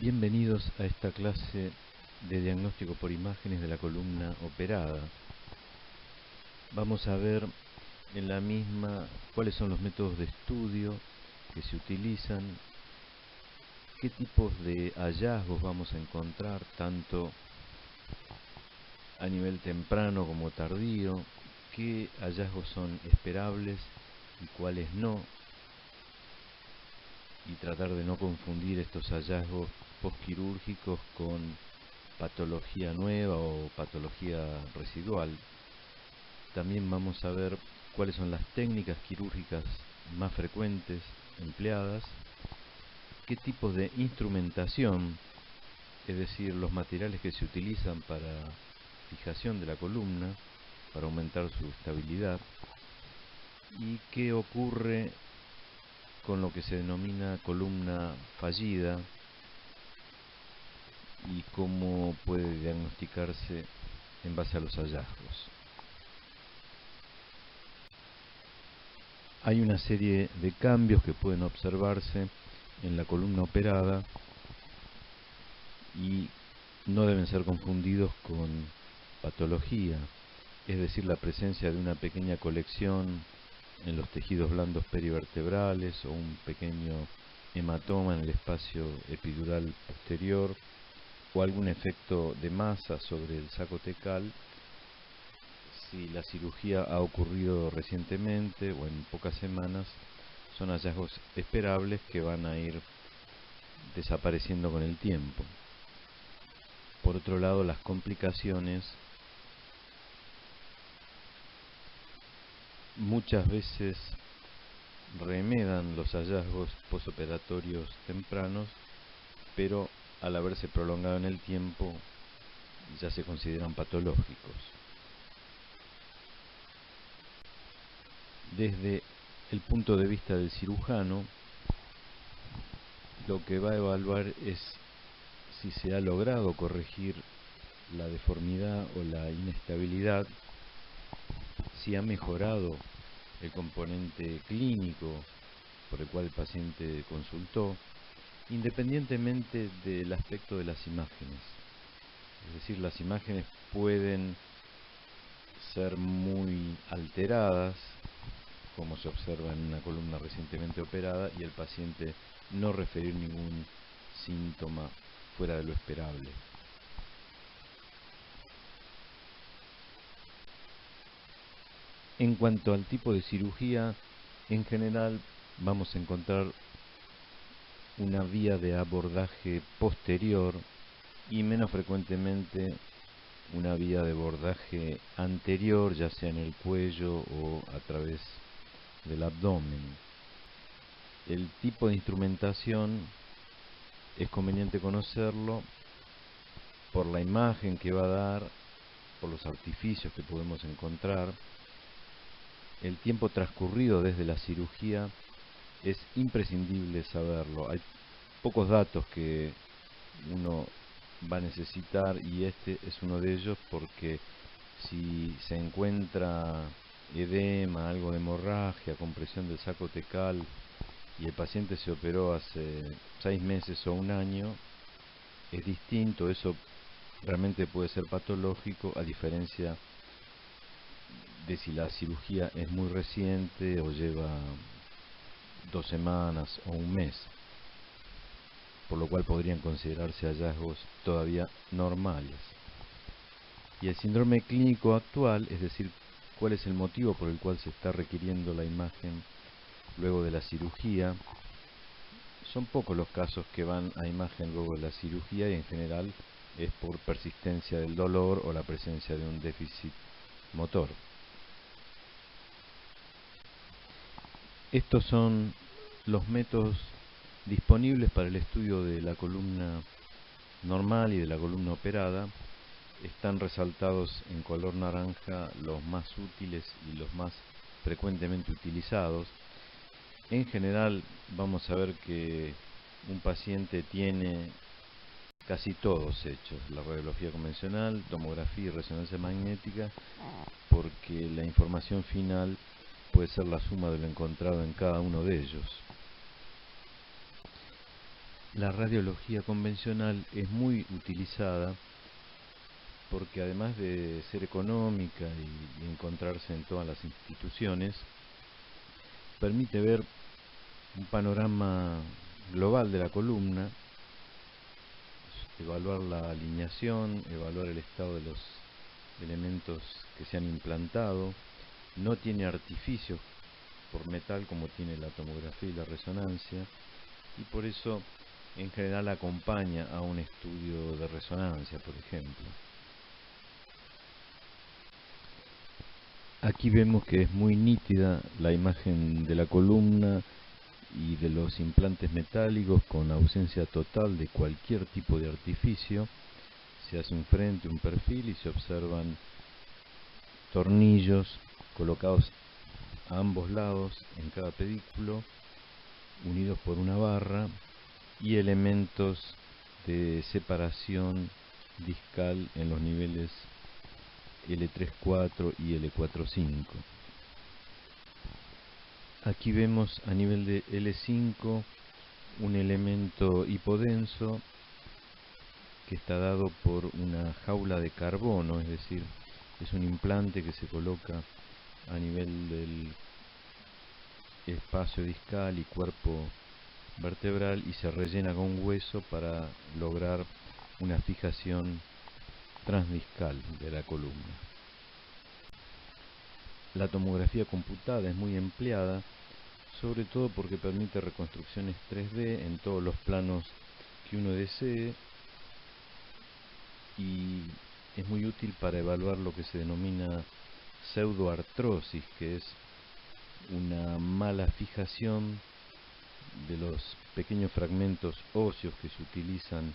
Bienvenidos a esta clase de diagnóstico por imágenes de la columna operada. Vamos a ver en la misma cuáles son los métodos de estudio que se utilizan, qué tipos de hallazgos vamos a encontrar, tanto a nivel temprano como tardío, qué hallazgos son esperables y cuáles no, y tratar de no confundir estos hallazgos postquirúrgicos con patología nueva o patología residual. También vamos a ver cuáles son las técnicas quirúrgicas más frecuentes empleadas, qué tipos de instrumentación, es decir, los materiales que se utilizan para fijación de la columna, para aumentar su estabilidad, y qué ocurre con lo que se denomina columna fallida y cómo puede diagnosticarse en base a los hallazgos. Hay una serie de cambios que pueden observarse en la columna operada y no deben ser confundidos con patología, es decir, la presencia de una pequeña colección en los tejidos blandos perivertebrales o un pequeño hematoma en el espacio epidural posterior o algún efecto de masa sobre el saco tecal si la cirugía ha ocurrido recientemente o en pocas semanas. Son hallazgos esperables que van a ir desapareciendo con el tiempo. Por otro lado, las complicaciones muchas veces remedan los hallazgos posoperatorios tempranos, pero al haberse prolongado en el tiempo ya se consideran patológicos. Desde el punto de vista del cirujano, lo que va a evaluar es si se ha logrado corregir la deformidad o la inestabilidad, si ha mejorado el componente clínico por el cual el paciente consultó, independientemente del aspecto de las imágenes. Es decir, las imágenes pueden ser muy alteradas, como se observa en una columna recientemente operada, y el paciente no referir ningún síntoma fuera de lo esperable. En cuanto al tipo de cirugía, en general vamos a encontrar una vía de abordaje posterior y menos frecuentemente una vía de abordaje anterior, ya sea en el cuello o a través del abdomen. El tipo de instrumentación es conveniente conocerlo por la imagen que va a dar, por los artificios que podemos encontrar. El tiempo transcurrido desde la cirugía es imprescindible saberlo. Hay pocos datos que uno va a necesitar y este es uno de ellos, porque si se encuentra edema, algo de hemorragia, compresión del saco tecal y el paciente se operó hace 6 meses o un año, es distinto. Eso realmente puede ser patológico, a diferencia de si la cirugía es muy reciente o lleva 2 semanas o un mes, por lo cual podrían considerarse hallazgos todavía normales. Y el síndrome clínico actual, es decir, cuál es el motivo por el cual se está requiriendo la imagen luego de la cirugía, son pocos los casos que van a imagen luego de la cirugía y en general es por persistencia del dolor o la presencia de un déficit motor. Estos son los métodos disponibles para el estudio de la columna normal y de la columna operada. Están resaltados en color naranja los más útiles y los más frecuentemente utilizados. En general vamos a ver que un paciente tiene casi todos hechos: la radiología convencional, tomografía y resonancia magnética, porque la información final puede ser la suma de lo encontrado en cada uno de ellos. la radiología convencional es muy utilizada porque además de ser económica y encontrarse en todas las instituciones, permite ver un panorama global de la columna, evaluar la alineación, evaluar el estado de los elementos que se han implantado. No tiene artificios por metal como tiene la tomografía y la resonancia, y por eso en general acompaña a un estudio de resonancia, por ejemplo. Aquí vemos que es muy nítida la imagen de la columna y de los implantes metálicos con ausencia total de cualquier tipo de artificio. Se hace un frente, un perfil y se observan tornillos colocados a ambos lados en cada pedículo, unidos por una barra, y elementos de separación discal en los niveles L3-4 y L4-5. Aquí vemos a nivel de L5 un elemento hipodenso que está dado por una jaula de carbono, es decir, es un implante que se coloca a nivel del espacio discal y cuerpo vertebral y se rellena con hueso para lograr una fijación transdiscal de la columna. La tomografía computada es muy empleada, sobre todo porque permite reconstrucciones 3D en todos los planos que uno desee, y es muy útil para evaluar lo que se denomina pseudoartrosis, que es una mala fijación de los pequeños fragmentos óseos que se utilizan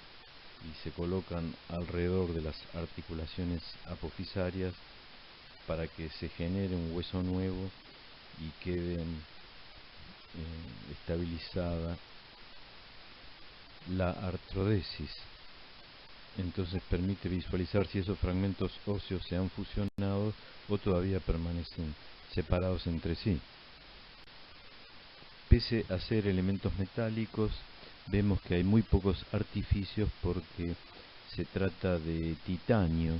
y se colocan alrededor de las articulaciones apofisarias para que se genere un hueso nuevo y quede estabilizada la artrodesis. Entonces permite visualizar si esos fragmentos óseos se han fusionado o todavía permanecen separados entre sí. Pese a ser elementos metálicos, vemos que hay muy pocos artificios porque se trata de titanio,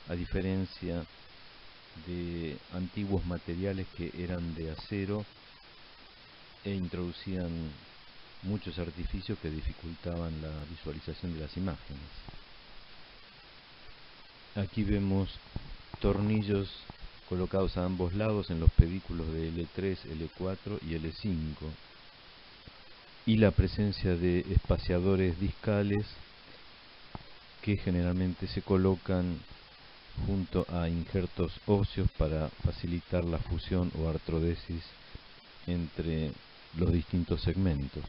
a diferencia de antiguos materiales que eran de acero e introducían muchos artificios que dificultaban la visualización de las imágenes. Aquí vemos tornillos colocados a ambos lados en los pedículos de L3, L4 y L5, y la presencia de espaciadores discales que generalmente se colocan junto a injertos óseos para facilitar la fusión o artrodesis entre los distintos segmentos.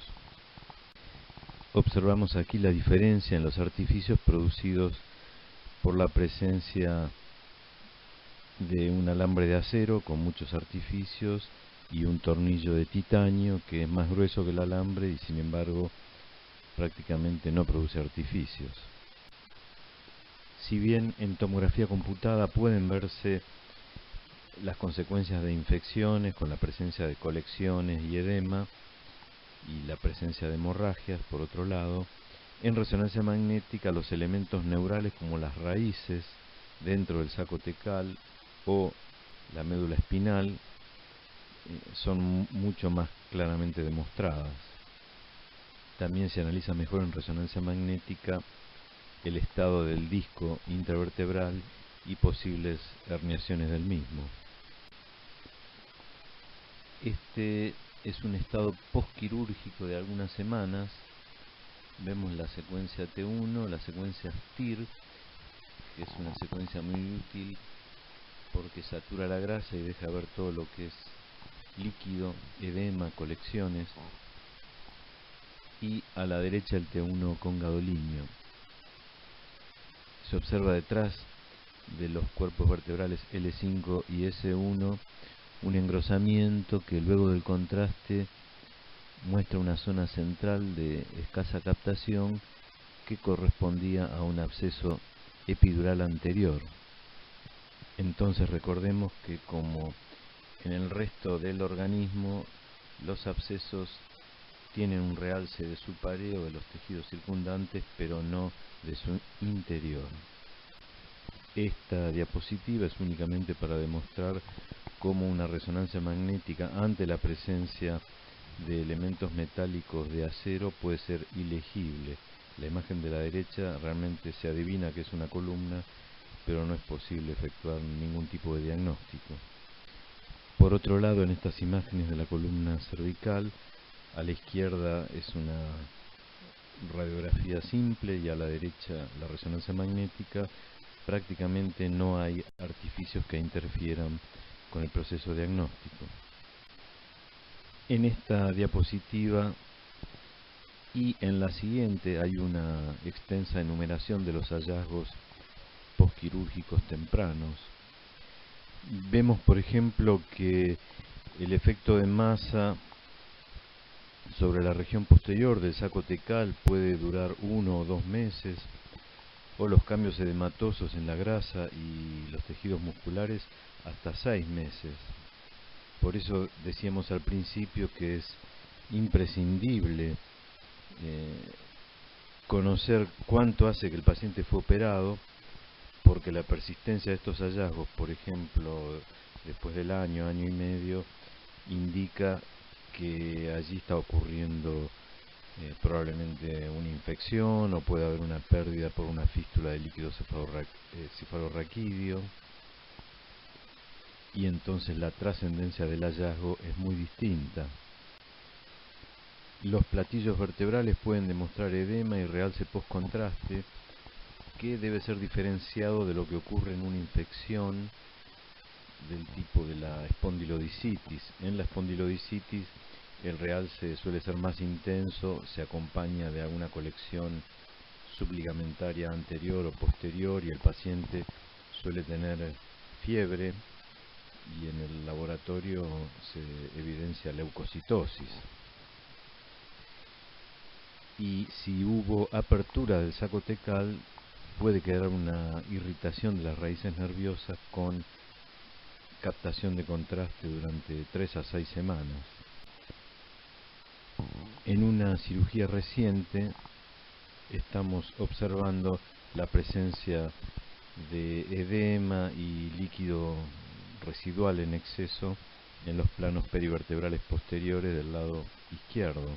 Observamos aquí la diferencia en los artificios producidos por la presencia de un alambre de acero con muchos artificios y un tornillo de titanio que es más grueso que el alambre y sin embargo prácticamente no produce artificios. Si bien en tomografía computada pueden verse las consecuencias de infecciones con la presencia de colecciones y edema y la presencia de hemorragias, por otro lado, en resonancia magnética los elementos neurales como las raíces dentro del saco tecal o la médula espinal son mucho más claramente demostradas. También se analiza mejor en resonancia magnética el estado del disco intravertebral y posibles herniaciones del mismo. Este es un estado postquirúrgico de algunas semanas. Vemos la secuencia T1, la secuencia STIR, que es una secuencia muy útil porque satura la grasa y deja ver todo lo que es líquido, edema, colecciones, y a la derecha el T1 con gadolinio. Se observa detrás de los cuerpos vertebrales L5 y S1 un engrosamiento que luego del contraste muestra una zona central de escasa captación que correspondía a un absceso epidural anterior. Entonces recordemos que como en el resto del organismo, los abscesos tienen un realce de su pareo de los tejidos circundantes, pero no de su interior. Esta diapositiva es únicamente para demostrar cómo una resonancia magnética ante la presencia de elementos metálicos de acero puede ser ilegible. La imagen de la derecha realmente se adivina que es una columna, pero no es posible efectuar ningún tipo de diagnóstico. Por otro lado, en estas imágenes de la columna cervical, a la izquierda es una radiografía simple y a la derecha la resonancia magnética. Prácticamente no hay artificios que interfieran con el proceso diagnóstico. En esta diapositiva y en la siguiente hay una extensa enumeración de los hallazgos postquirúrgicos tempranos. Vemos, por ejemplo, que el efecto de masa sobre la región posterior del saco tecal puede durar 1 o 2 meses, o los cambios edematosos en la grasa y los tejidos musculares hasta 6 meses. Por eso decíamos al principio que es imprescindible conocer cuánto hace que el paciente fue operado, porque la persistencia de estos hallazgos, por ejemplo, después del año, año y medio, indica que allí está ocurriendo probablemente una infección, o puede haber una pérdida por una fístula de líquido cefalorraquídeo, y entonces la trascendencia del hallazgo es muy distinta. Los platillos vertebrales pueden demostrar edema y realce postcontraste, que debe ser diferenciado de lo que ocurre en una infección del tipo de la espondilodicitis. En la espondilodicitis el realce suele ser más intenso, se acompaña de alguna colección subligamentaria anterior o posterior, y el paciente suele tener fiebre, y en el laboratorio se evidencia leucocitosis. Y si hubo apertura del saco tecal, puede quedar una irritación de las raíces nerviosas con captación de contraste durante 3 a 6 semanas. En una cirugía reciente estamos observando la presencia de edema y líquido residual en exceso en los planos perivertebrales posteriores del lado izquierdo.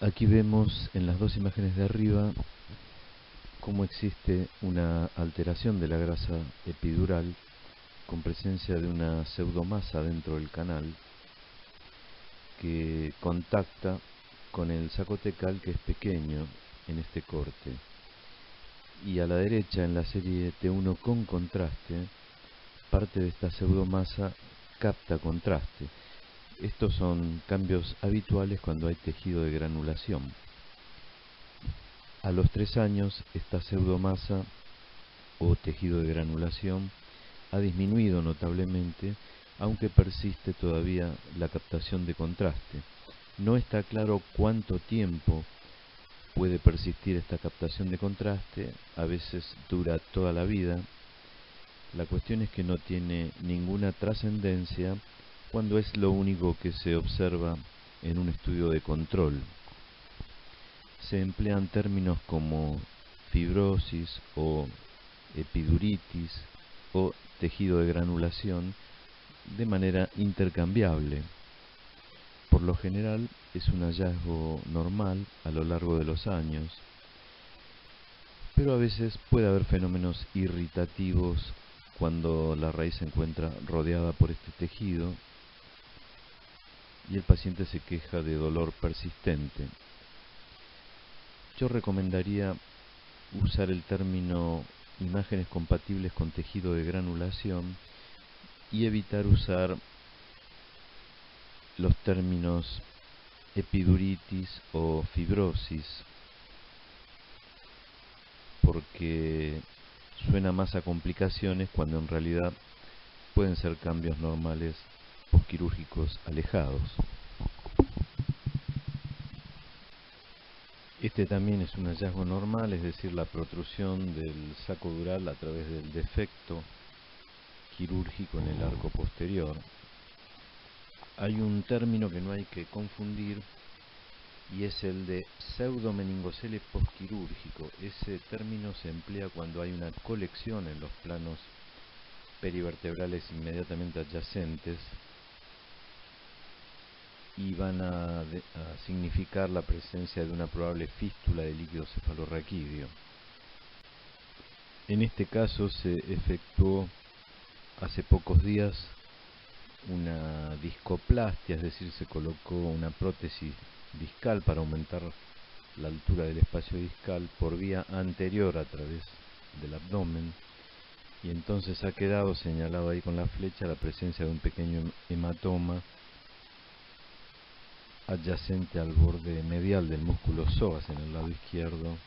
Aquí vemos en las dos imágenes de arriba cómo existe una alteración de la grasa epidural con presencia de una pseudomasa dentro del canal que contacta con el saco tecal, que es pequeño en este corte. Y a la derecha, en la serie T1 con contraste, parte de esta pseudomasa capta contraste. Estos son cambios habituales cuando hay tejido de granulación. A los 3 años, esta pseudomasa o tejido de granulación ha disminuido notablemente, aunque persiste todavía la captación de contraste. No está claro cuánto tiempo puede persistir esta captación de contraste, a veces dura toda la vida. La cuestión es que no tiene ninguna trascendencia cuando es lo único que se observa en un estudio de control. Se emplean términos como fibrosis o epiduritis o tejido de granulación de manera intercambiable. Por lo general es un hallazgo normal a lo largo de los años, pero a veces puede haber fenómenos irritativos cuando la raíz se encuentra rodeada por este tejido y el paciente se queja de dolor persistente. Yo recomendaría usar el término imágenes compatibles con tejido de granulación y evitar usar los términos epiduritis o fibrosis, porque suena más a complicaciones cuando en realidad pueden ser cambios normales posquirúrgicos alejados. Este también es un hallazgo normal, es decir, la protrusión del saco dural a través del defecto quirúrgico en el arco posterior. hay un término que no hay que confundir y es el de pseudomeningocele postquirúrgico. Ese término se emplea cuando hay una colección en los planos perivertebrales inmediatamente adyacentes y van a significar la presencia de una probable fístula de líquido cefalorraquídeo. En este caso se efectuó hace pocos días una discoplastia, es decir, se colocó una prótesis discal para aumentar la altura del espacio discal por vía anterior a través del abdomen, y entonces ha quedado señalado ahí con la flecha la presencia de un pequeño hematoma adyacente al borde medial del músculo psoas en el lado izquierdo,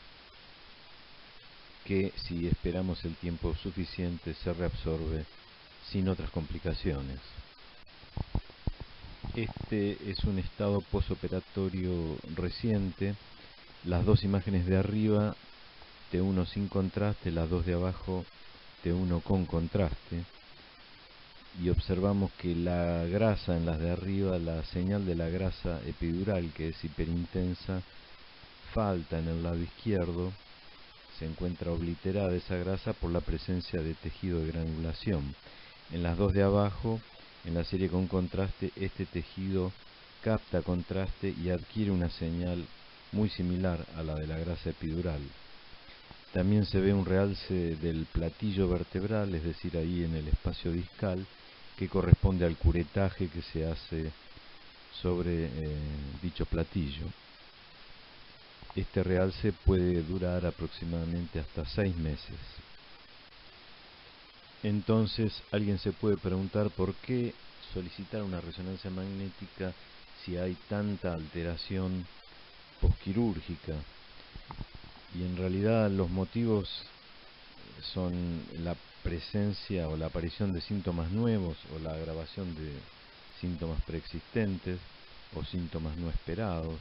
que si esperamos el tiempo suficiente se reabsorbe sin otras complicaciones. Este es un estado posoperatorio reciente. Las dos imágenes de arriba, T1 sin contraste, las dos de abajo, T1 con contraste. Y observamos que la grasa en las de arriba, la señal de la grasa epidural, que es hiperintensa, falta en el lado izquierdo. Se encuentra obliterada esa grasa por la presencia de tejido de granulación. En las dos de abajo, en la serie con contraste, este tejido capta contraste y adquiere una señal muy similar a la de la grasa epidural. También se ve un realce del platillo vertebral, es decir, ahí en el espacio discal, que corresponde al curetaje que se hace sobre dicho platillo. Este realce puede durar aproximadamente hasta 6 meses. Entonces, alguien se puede preguntar por qué solicitar una resonancia magnética si hay tanta alteración posquirúrgica. Y en realidad los motivos son la presencia o la aparición de síntomas nuevos o la agravación de síntomas preexistentes o síntomas no esperados,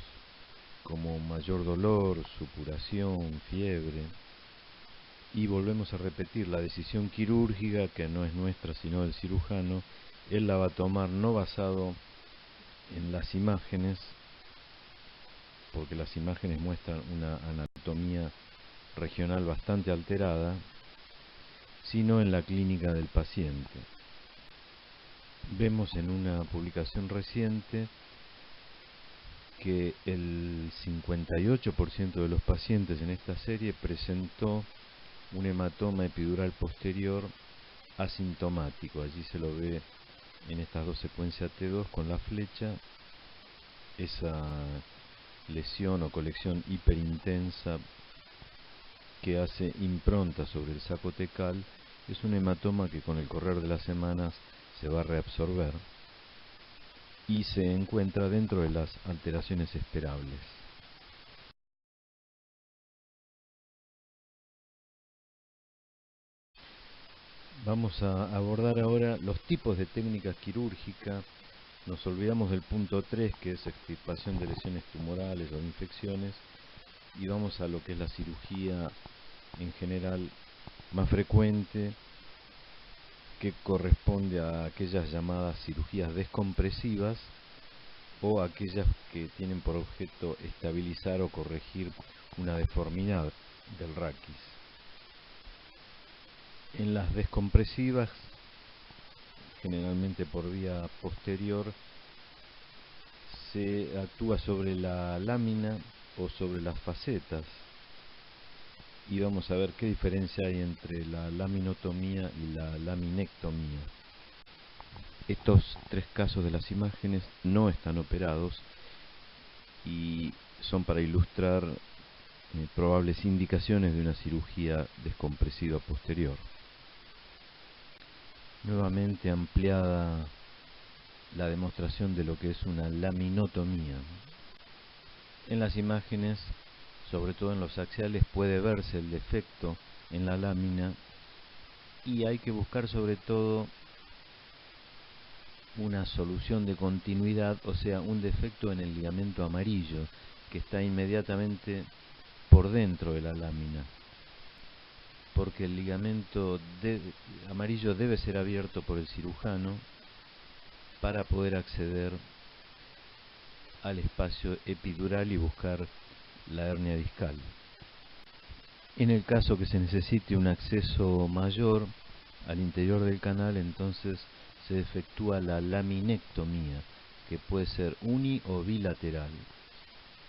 como mayor dolor, supuración, fiebre. Y volvemos a repetir, la decisión quirúrgica, que no es nuestra sino del cirujano, él la va a tomar no basado en las imágenes, porque las imágenes muestran una anatomía regional bastante alterada, sino en la clínica del paciente. Vemos en una publicación reciente que el 58% de los pacientes en esta serie presentó un hematoma epidural posterior asintomático. Allí se lo ve en estas dos secuencias T2 con la flecha, esa lesión o colección hiperintensa que hace impronta sobre el saco tecal. Es un hematoma que con el correr de las semanas se va a reabsorber y se encuentra dentro de las alteraciones esperables. Vamos a abordar ahora los tipos de técnicas quirúrgicas. Nos olvidamos del punto 3, que es extirpación de lesiones tumorales o infecciones, y vamos a lo que es la cirugía en general más frecuente, que corresponde a aquellas llamadas cirugías descompresivas o aquellas que tienen por objeto estabilizar o corregir una deformidad del raquis. En las descompresivas, generalmente por vía posterior, se actúa sobre la lámina o sobre las facetas, y vamos a ver qué diferencia hay entre la laminotomía y la laminectomía. Estos tres casos de las imágenes no están operados y son para ilustrar probables indicaciones de una cirugía descompresiva posterior. Nuevamente ampliada la demostración de lo que es una laminotomía. En las imágenes, sobre todo en los axiales, puede verse el defecto en la lámina y hay que buscar sobre todo una solución de continuidad, o sea, un defecto en el ligamento amarillo que está inmediatamente por dentro de la lámina, porque el ligamento amarillo debe ser abierto por el cirujano para poder acceder al espacio epidural y buscar la hernia discal. En el caso que se necesite un acceso mayor al interior del canal, entonces se efectúa la laminectomía, que puede ser uni o bilateral.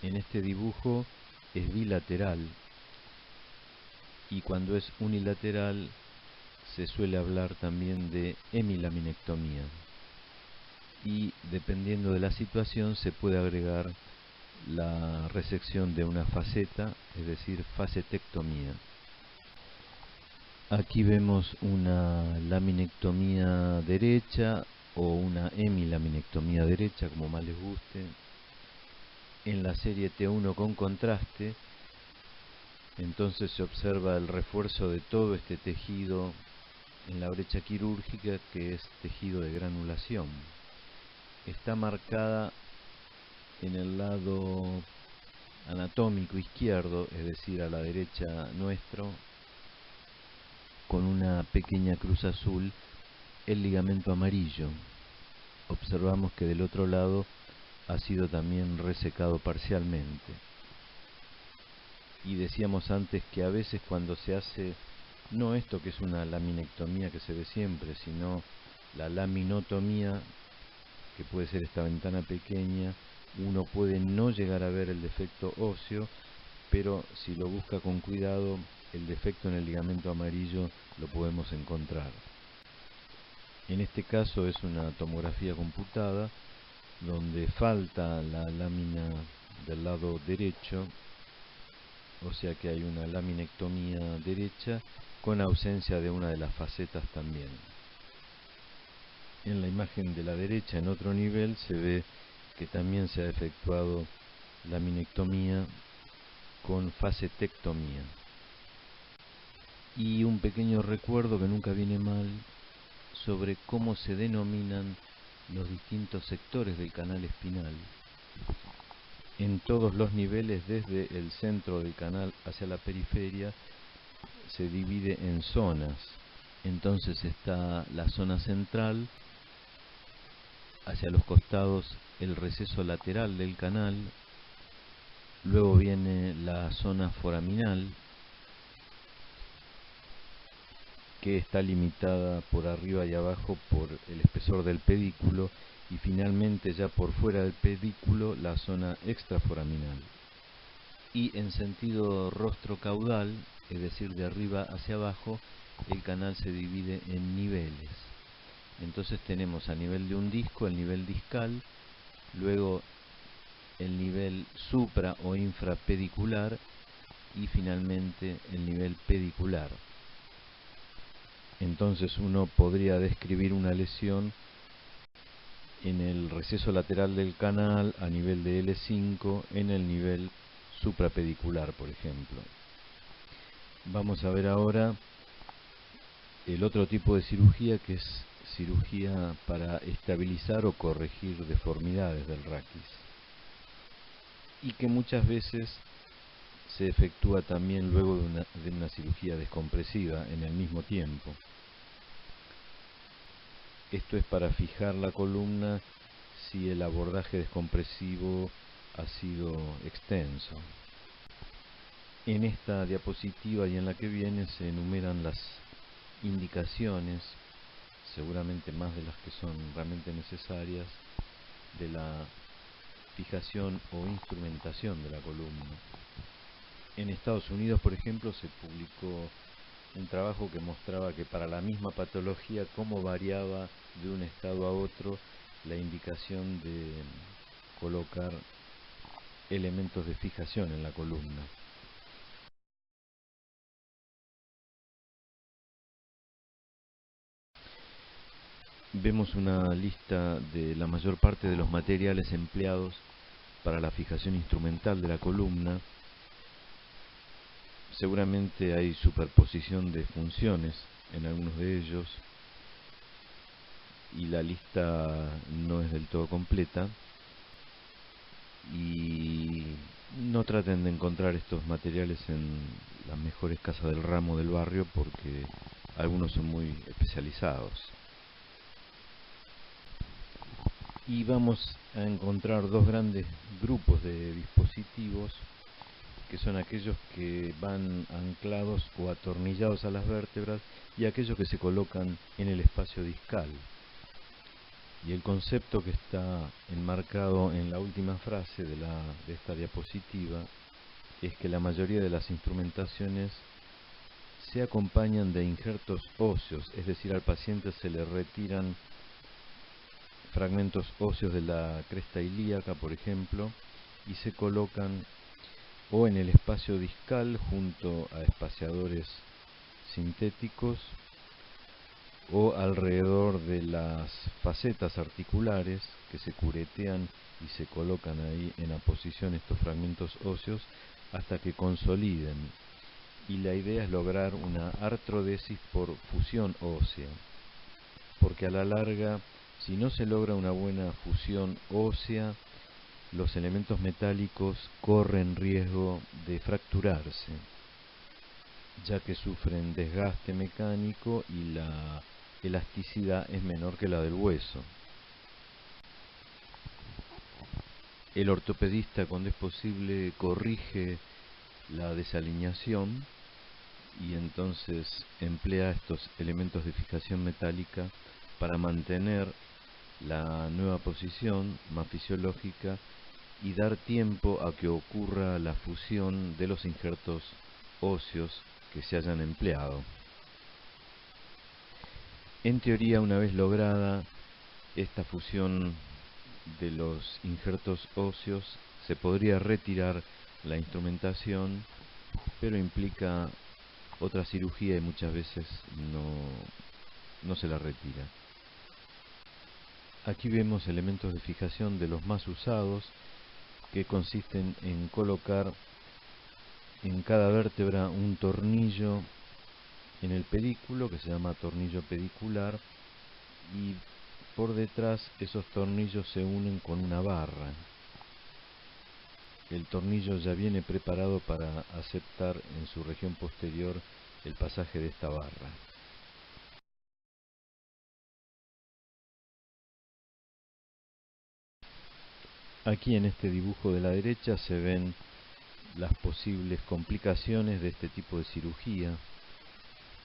En este dibujo es bilateral, y cuando es unilateral se suele hablar también de hemilaminectomía. Y dependiendo de la situación se puede agregar la resección de una faceta, es decir, facetectomía. Aquí vemos una laminectomía derecha o una hemilaminectomía derecha, como más les guste. En la serie T1 con contraste, entonces se observa el refuerzo de todo este tejido en la brecha quirúrgica, que es tejido de granulación. Está marcada en el lado anatómico izquierdo, es decir, a la derecha nuestro, con una pequeña cruz azul, el ligamento amarillo. Observamos que del otro lado ha sido también resecado parcialmente. Y decíamos antes que a veces cuando se hace, no esto que es una laminectomía que se ve siempre, sino la laminotomía, que puede ser esta ventana pequeña, uno puede no llegar a ver el defecto óseo, pero si lo busca con cuidado, el defecto en el ligamento amarillo lo podemos encontrar. En este caso es una tomografía computada, donde falta la lámina del lado derecho, o sea que hay una laminectomía derecha con ausencia de una de las facetas también. En la imagen de la derecha, en otro nivel, se ve que también se ha efectuado laminectomía con facetectomía. Y un pequeño recuerdo que nunca viene mal sobre cómo se denominan los distintos sectores del canal espinal. En todos los niveles, desde el centro del canal hacia la periferia, se divide en zonas. Entonces está la zona central, hacia los costados el receso lateral del canal, luego viene la zona foraminal, que está limitada por arriba y abajo por el espesor del pedículo, y finalmente ya por fuera del pedículo la zona extraforaminal. Y en sentido rostro-caudal, es decir, de arriba hacia abajo, el canal se divide en niveles. Entonces tenemos a nivel de un disco el nivel discal, luego el nivel supra o infrapedicular y finalmente el nivel pedicular. Entonces uno podría describir una lesión en el receso lateral del canal a nivel de L5 en el nivel suprapedicular, por ejemplo. Vamos a ver ahora el otro tipo de cirugía, que es cirugía para estabilizar o corregir deformidades del raquis, y que muchas veces se efectúa también luego de una cirugía descompresiva en el mismo tiempo. Esto es para fijar la columna si el abordaje descompresivo ha sido extenso. En esta diapositiva y en la que viene se enumeran las indicaciones, seguramente más de las que son realmente necesarias, de la fijación o instrumentación de la columna. En Estados Unidos, por ejemplo, se publicó un trabajo que mostraba que para la misma patología cómo variaba de un estado a otro la indicación de colocar elementos de fijación en la columna. Vemos una lista de la mayor parte de los materiales empleados para la fijación instrumental de la columna. Seguramente hay superposición de funciones en algunos de ellos y la lista no es del todo completa, y no traten de encontrar estos materiales en las mejores casas del ramo del barrio porque algunos son muy especializados. y vamos a encontrar dos grandes grupos de dispositivos, que son aquellos que van anclados o atornillados a las vértebras y aquellos que se colocan en el espacio discal. Y el concepto que está enmarcado en la última frase de esta diapositiva es que la mayoría de las instrumentaciones se acompañan de injertos óseos, es decir, al paciente se le retiran fragmentos óseos de la cresta ilíaca, por ejemplo, y se colocan o en el espacio discal junto a espaciadores sintéticos o alrededor de las facetas articulares que se curetean y se colocan ahí en aposición estos fragmentos óseos hasta que consoliden. Y la idea es lograr una artrodesis por fusión ósea, porque a la larga, si no se logra una buena fusión ósea, los elementos metálicos corren riesgo de fracturarse, ya que sufren desgaste mecánico y la elasticidad es menor que la del hueso. El ortopedista, cuando es posible, corrige la desalineación y entonces emplea estos elementos de fijación metálica para mantener la nueva posición más fisiológica y dar tiempo a que ocurra la fusión de los injertos óseos que se hayan empleado. En teoría, una vez lograda esta fusión de los injertos óseos, se podría retirar la instrumentación, pero implica otra cirugía y muchas veces no se la retira. Aquí vemos elementos de fijación de los más usados, que consisten en colocar en cada vértebra un tornillo en el pedículo, que se llama tornillo pedicular, y por detrás esos tornillos se unen con una barra. El tornillo ya viene preparado para aceptar en su región posterior el pasaje de esta barra. Aquí en este dibujo de la derecha se ven las posibles complicaciones de este tipo de cirugía.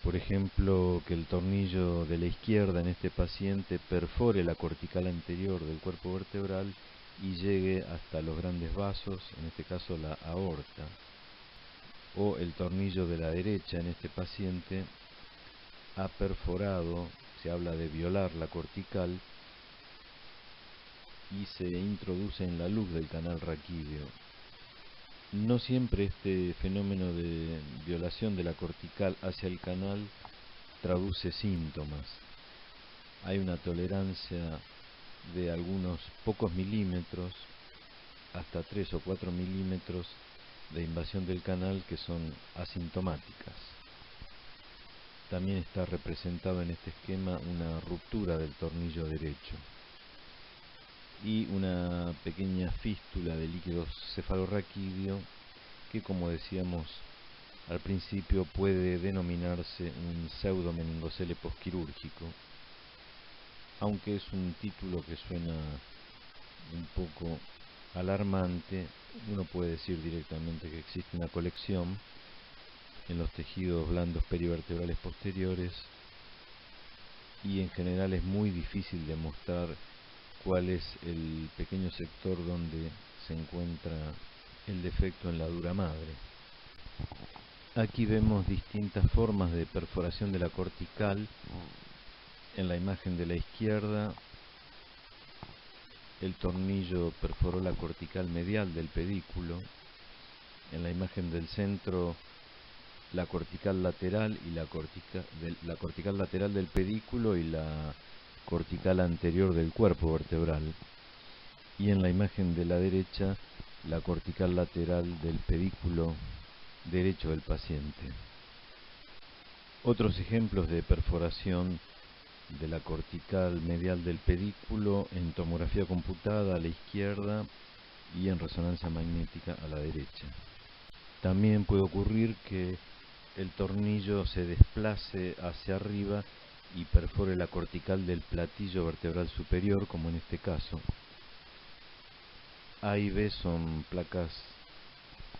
Por ejemplo, que el tornillo de la izquierda en este paciente perfore la cortical anterior del cuerpo vertebral y llegue hasta los grandes vasos, en este caso la aorta. O el tornillo de la derecha en este paciente ha perforado, se habla de violar la cortical, y se introduce en la luz del canal raquídeo. No siempre este fenómeno de violación de la cortical hacia el canal traduce síntomas. Hay una tolerancia de algunos pocos milímetros, hasta 3 o 4 milímetros de invasión del canal, que son asintomáticas. También está representado en este esquema una ruptura del tornillo derecho y una pequeña fístula de líquido cefalorraquídeo que, como decíamos al principio, puede denominarse un pseudomeningocele posquirúrgico, aunque es un título que suena un poco alarmante. Uno puede decir directamente que existe una colección en los tejidos blandos perivertebrales posteriores y en general es muy difícil demostrar cuál es el pequeño sector donde se encuentra el defecto en la dura madre. Aquí vemos distintas formas de perforación de la cortical. En la imagen de la izquierda, el tornillo perforó la cortical medial del pedículo. En la imagen del centro, la cortical lateral y la cortical lateral del pedículo y la cortical anterior del cuerpo vertebral. Y en la imagen de la derecha, la cortical lateral del pedículo derecho del paciente. Otros ejemplos de perforación de la cortical medial del pedículo en tomografía computada a la izquierda y en resonancia magnética a la derecha. También puede ocurrir que el tornillo se desplace hacia arriba y perfore la cortical del platillo vertebral superior, como en este caso. A y B son placas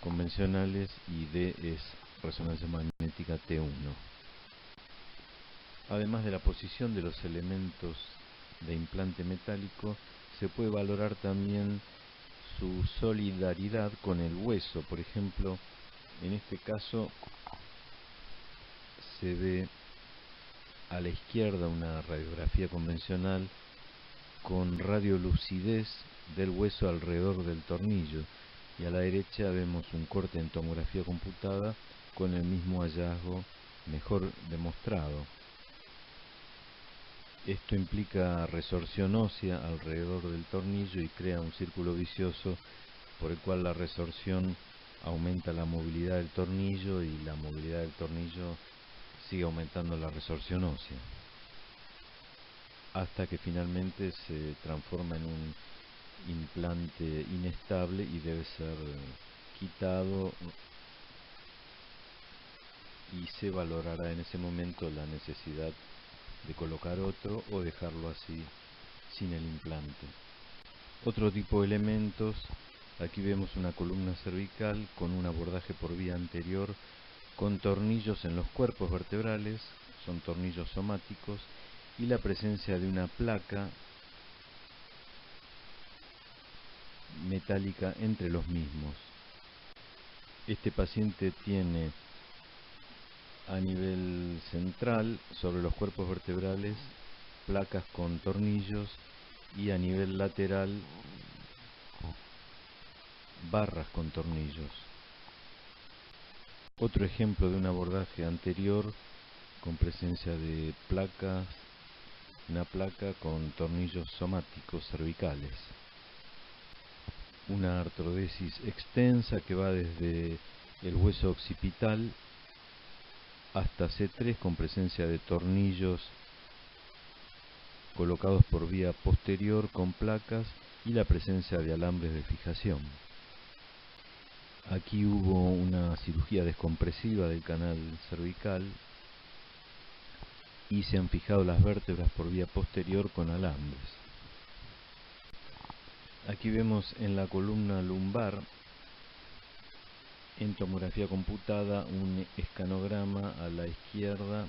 convencionales y D es resonancia magnética T1. Además de la posición de los elementos de implante metálico, se puede valorar también su solidaridad con el hueso. Por ejemplo, en este caso se ve a la izquierda una radiografía convencional con radiolucidez del hueso alrededor del tornillo, y a la derecha vemos un corte en tomografía computada con el mismo hallazgo mejor demostrado. Esto implica resorción ósea alrededor del tornillo y crea un círculo vicioso por el cual la resorción aumenta la movilidad del tornillo y la movilidad del tornillo sigue aumentando la resorción ósea, hasta que finalmente se transforma en un implante inestable y debe ser quitado, y se valorará en ese momento la necesidad de colocar otro o dejarlo así sin el implante. Otro tipo de elementos: aquí vemos una columna cervical con un abordaje por vía anterior con tornillos en los cuerpos vertebrales, son tornillos somáticos, y la presencia de una placa metálica entre los mismos. Este paciente tiene a nivel central, sobre los cuerpos vertebrales, placas con tornillos, y a nivel lateral, barras con tornillos. Otro ejemplo de un abordaje anterior con presencia de placas, una placa con tornillos somáticos cervicales. Una artrodesis extensa que va desde el hueso occipital hasta C3 con presencia de tornillos colocados por vía posterior con placas y la presencia de alambres de fijación. Aquí hubo una cirugía descompresiva del canal cervical y se han fijado las vértebras por vía posterior con alambres. Aquí vemos en la columna lumbar, en tomografía computada, un escanograma a la izquierda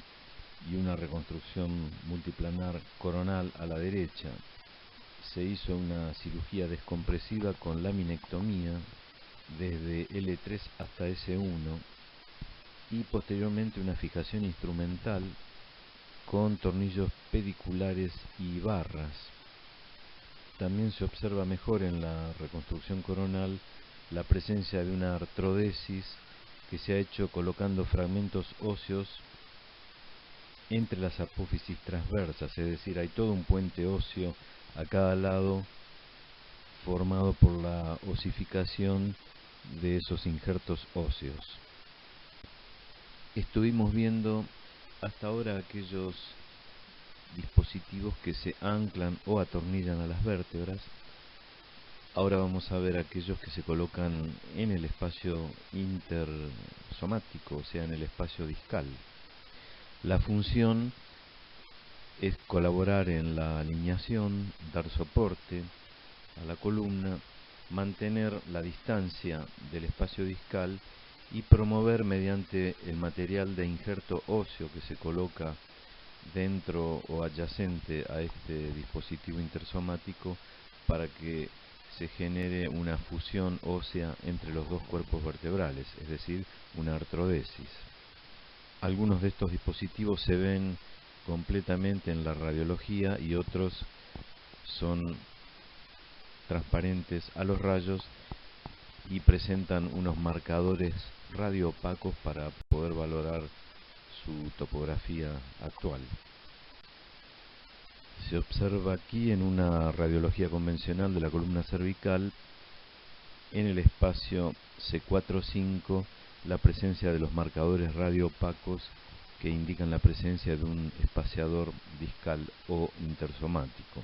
y una reconstrucción multiplanar coronal a la derecha. Se hizo una cirugía descompresiva con laminectomía desde L3 hasta S1 y posteriormente una fijación instrumental con tornillos pediculares y barras. También se observa mejor en la reconstrucción coronal la presencia de una artrodesis que se ha hecho colocando fragmentos óseos entre las apófisis transversas, es decir, hay todo un puente óseo a cada lado formado por la osificación de esos injertos óseos. Estuvimos viendo hasta ahora aquellos dispositivos que se anclan o atornillan a las vértebras. Ahora vamos a ver aquellos que se colocan en el espacio intersomático, o sea, en el espacio discal. La función es colaborar en la alineación, dar soporte a la columna, mantener la distancia del espacio discal y promover mediante el material de injerto óseo que se coloca dentro o adyacente a este dispositivo intersomático para que se genere una fusión ósea entre los dos cuerpos vertebrales, es decir, una artrodesis. Algunos de estos dispositivos se ven completamente en la radiología y otros son transparentes a los rayos y presentan unos marcadores radioopacos para poder valorar su topografía actual. Se observa aquí en una radiología convencional de la columna cervical, en el espacio C4-5, la presencia de los marcadores radioopacos que indican la presencia de un espaciador discal o intersomático.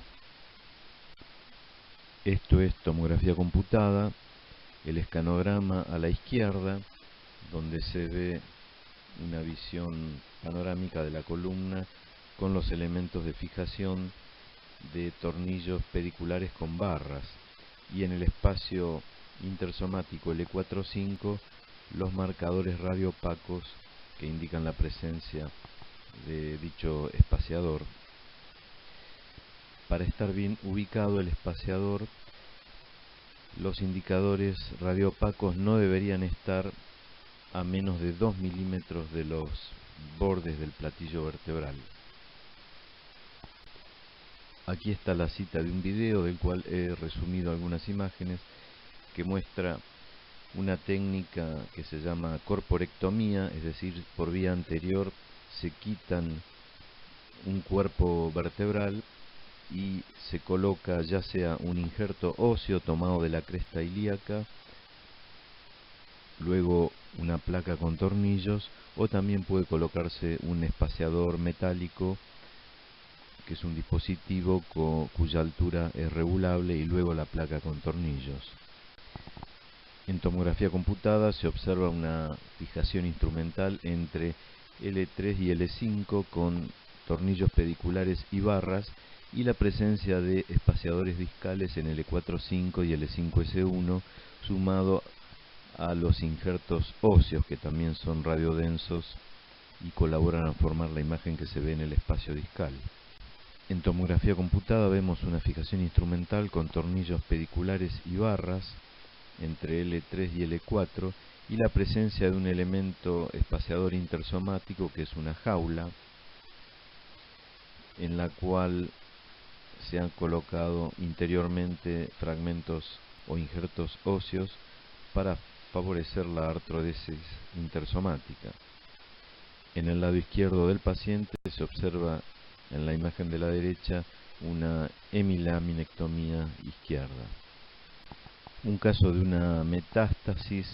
Esto es tomografía computada, el escanograma a la izquierda, donde se ve una visión panorámica de la columna con los elementos de fijación de tornillos pediculares con barras, y en el espacio intersomático L4-5 los marcadores radioopacos que indican la presencia de dicho espaciador. Para estar bien ubicado el espaciador, los indicadores radioopacos no deberían estar a menos de 2 milímetros de los bordes del platillo vertebral. Aquí está la cita de un video del cual he resumido algunas imágenes que muestra una técnica que se llama corporectomía, es decir, por vía anterior se quitan un cuerpo vertebral y se coloca ya sea un injerto óseo tomado de la cresta ilíaca, luego una placa con tornillos, o también puede colocarse un espaciador metálico, que es un dispositivo cuya altura es regulable, y luego la placa con tornillos. En tomografía computada se observa una fijación instrumental entre L3 y L5 con tornillos pediculares y barras, y la presencia de espaciadores discales en L4-5 y L5-S1, sumado a los injertos óseos, que también son radiodensos y colaboran a formar la imagen que se ve en el espacio discal. En tomografía computada vemos una fijación instrumental con tornillos pediculares y barras entre L3 y L4, y la presencia de un elemento espaciador intersomático que es una jaula en la cual se han colocado interiormente fragmentos o injertos óseos para favorecer la artrodesis intersomática. En el lado izquierdo del paciente se observa en la imagen de la derecha una hemilaminectomía izquierda. Un caso de una metástasis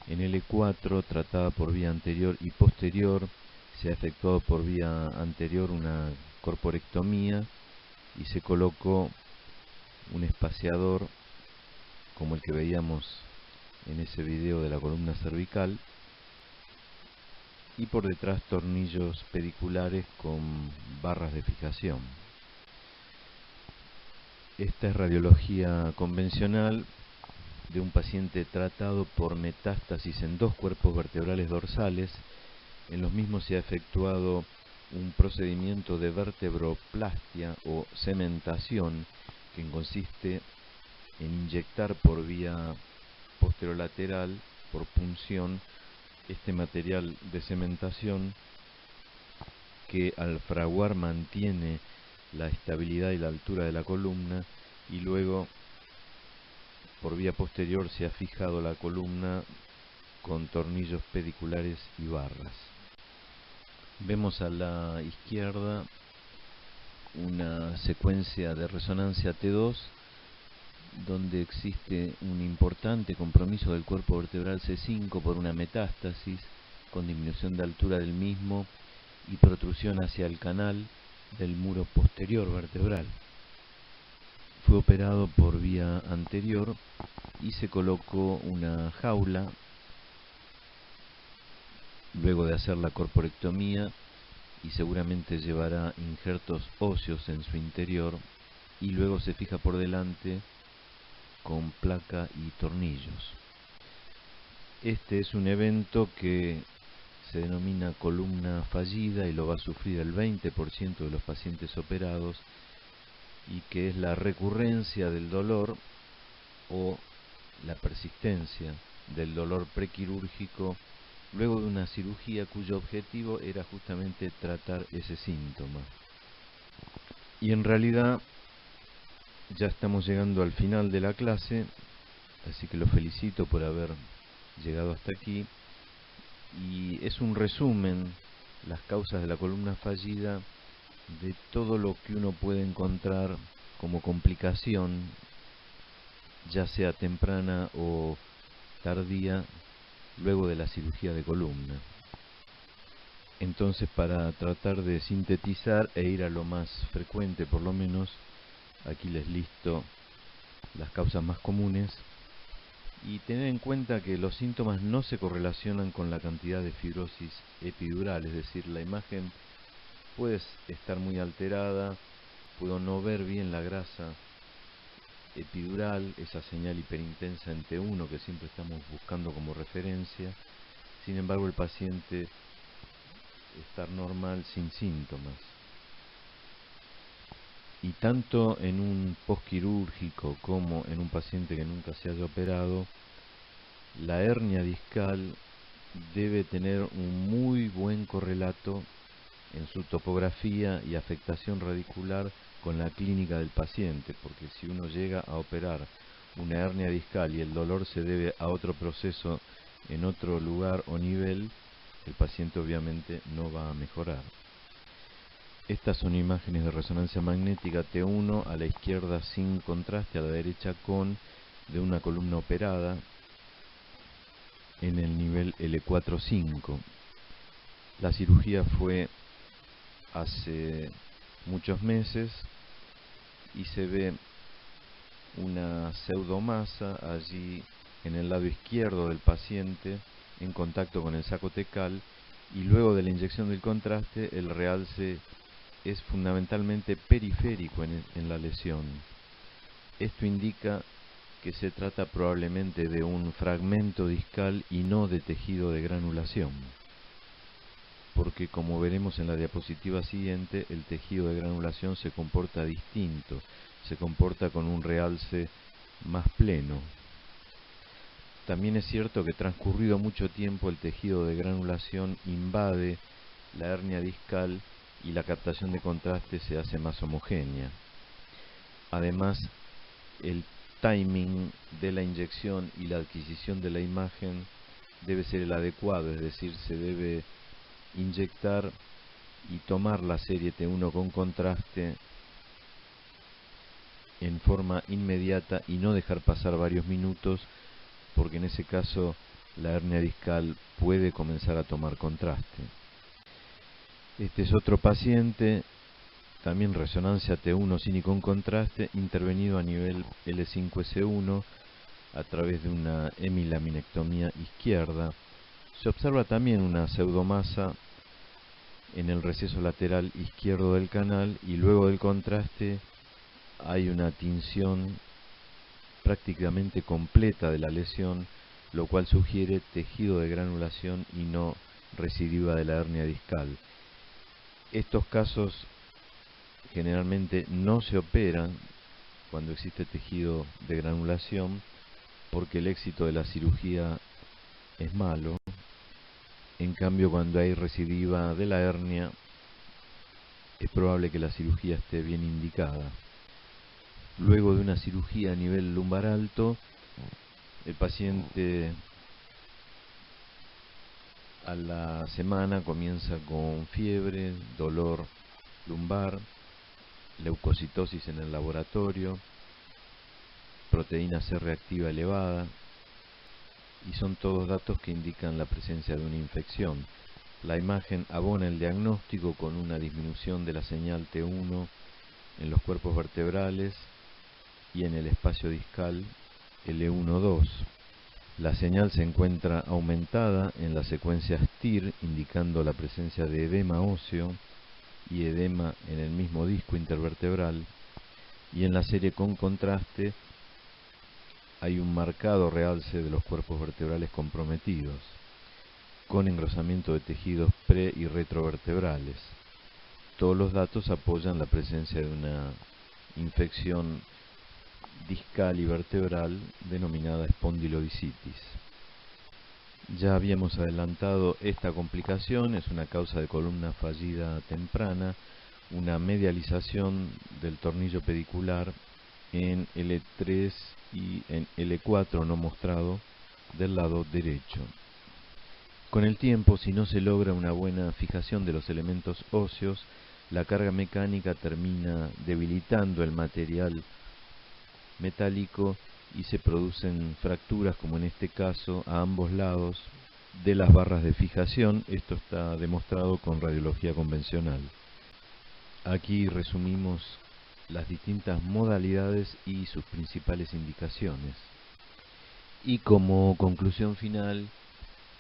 en L4 tratada por vía anterior y posterior. Se ha efectuado por vía anterior una corporectomía y se colocó un espaciador como el que veíamos en ese video de la columna cervical, y por detrás tornillos pediculares con barras de fijación. Esta es radiología convencional de un paciente tratado por metástasis en 2 cuerpos vertebrales dorsales. En los mismos se ha efectuado un procedimiento de vertebroplastia o cementación, que consiste en inyectar por vía posterolateral, por punción, este material de cementación que al fraguar mantiene la estabilidad y la altura de la columna, y luego por vía posterior se ha fijado la columna con tornillos pediculares y barras. Vemos a la izquierda una secuencia de resonancia T2 donde existe un importante compromiso del cuerpo vertebral C5 por una metástasis con disminución de altura del mismo y protrusión hacia el canal del muro posterior vertebral. Fue operado por vía anterior y se colocó una jaula luego de hacer la corporectomía, y seguramente llevará injertos óseos en su interior, y luego se fija por delante con placa y tornillos. Este es un evento que se denomina columna fallida y lo va a sufrir el 20% de los pacientes operados, y que es la recurrencia del dolor o la persistencia del dolor prequirúrgico luego de una cirugía cuyo objetivo era justamente tratar ese síntoma. Y en realidad ya estamos llegando al final de la clase, así que lo felicito por haber llegado hasta aquí, y es un resumen, las causas de la columna fallida, de todo lo que uno puede encontrar como complicación, ya sea temprana o tardía, luego de la cirugía de columna. Entonces, para tratar de sintetizar e ir a lo más frecuente, por lo menos, aquí les listo las causas más comunes, y tener en cuenta que los síntomas no se correlacionan con la cantidad de fibrosis epidural, es decir, la imagen puede estar muy alterada, puedo no ver bien la grasa epidural, esa señal hiperintensa en T1 que siempre estamos buscando como referencia. Sin embargo, el paciente estar normal sin síntomas. Y tanto en un postquirúrgico como en un paciente que nunca se haya operado, la hernia discal debe tener un muy buen correlato en su topografía y afectación radicular con la clínica del paciente, porque si uno llega a operar una hernia discal y el dolor se debe a otro proceso en otro lugar o nivel, el paciente obviamente no va a mejorar. Estas son imágenes de resonancia magnética T1, a la izquierda sin contraste, a la derecha con, de una columna operada en el nivel L4-5. La cirugía fue hace muchos meses y se ve una pseudomasa allí en el lado izquierdo del paciente en contacto con el saco tecal, y luego de la inyección del contraste el realce es fundamentalmente periférico en la lesión. Esto indica que se trata probablemente de un fragmento discal y no de tejido de granulación, porque como veremos en la diapositiva siguiente, el tejido de granulación se comporta distinto, se comporta con un realce más pleno. También es cierto que transcurrido mucho tiempo el tejido de granulación invade la hernia discal y la captación de contraste se hace más homogénea. Además, el timing de la inyección y la adquisición de la imagen debe ser el adecuado, es decir, se debe inyectar y tomar la serie T1 con contraste en forma inmediata y no dejar pasar varios minutos, porque en ese caso la hernia discal puede comenzar a tomar contraste. Este es otro paciente, también resonancia T1 sin y con contraste, intervenido a nivel L5S1 a través de una hemilaminectomía izquierda. Se observa también una pseudomasa en el receso lateral izquierdo del canal y luego del contraste hay una tinción prácticamente completa de la lesión, lo cual sugiere tejido de granulación y no recidiva de la hernia discal. Estos casos generalmente no se operan cuando existe tejido de granulación porque el éxito de la cirugía es malo. En cambio, cuando hay recidiva de la hernia, es probable que la cirugía esté bien indicada. Luego de una cirugía a nivel lumbar alto, el paciente a la semana comienza con fiebre, dolor lumbar, leucocitosis en el laboratorio, proteína C reactiva elevada, y son todos datos que indican la presencia de una infección. La imagen abona el diagnóstico con una disminución de la señal T1 en los cuerpos vertebrales y en el espacio discal L1-2. La señal se encuentra aumentada en la secuencia STIR, indicando la presencia de edema óseo y edema en el mismo disco intervertebral, y en la serie con contraste hay un marcado realce de los cuerpos vertebrales comprometidos, con engrosamiento de tejidos pre- y retrovertebrales. Todos los datos apoyan la presencia de una infección discal y vertebral denominada espondilodicitis. Ya habíamos adelantado esta complicación, es una causa de columna fallida temprana, una medialización del tornillo pedicular en L3 y en L4 no mostrado del lado derecho. Con el tiempo, si no se logra una buena fijación de los elementos óseos, la carga mecánica termina debilitando el material metálico y se producen fracturas, como en este caso, a ambos lados de las barras de fijación. Esto está demostrado con radiología convencional. Aquí resumimos las distintas modalidades y sus principales indicaciones. Y como conclusión final,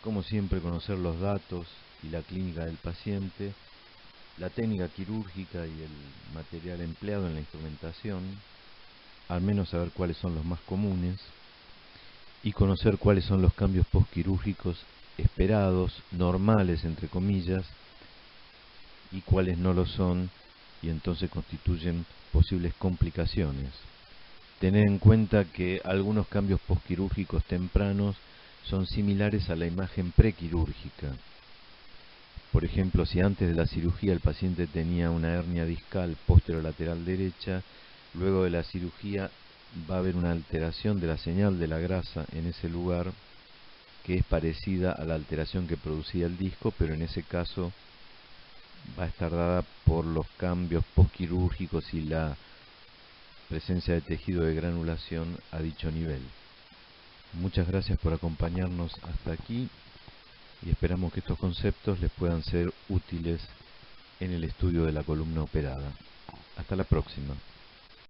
como siempre, conocer los datos y la clínica del paciente la técnica quirúrgica y el material empleado en la instrumentación, al menos saber cuáles son los más comunes, y conocer cuáles son los cambios postquirúrgicos esperados, normales entre comillas, y cuáles no lo son, y entonces constituyen posibles complicaciones. Tener en cuenta que algunos cambios postquirúrgicos tempranos son similares a la imagen prequirúrgica. Por ejemplo, si antes de la cirugía el paciente tenía una hernia discal posterolateral derecha, luego de la cirugía va a haber una alteración de la señal de la grasa en ese lugar que es parecida a la alteración que producía el disco, pero en ese caso va a estar dada por los cambios postquirúrgicos y la presencia de tejido de granulación a dicho nivel. Muchas gracias por acompañarnos hasta aquí y esperamos que estos conceptos les puedan ser útiles en el estudio de la columna operada. Hasta la próxima.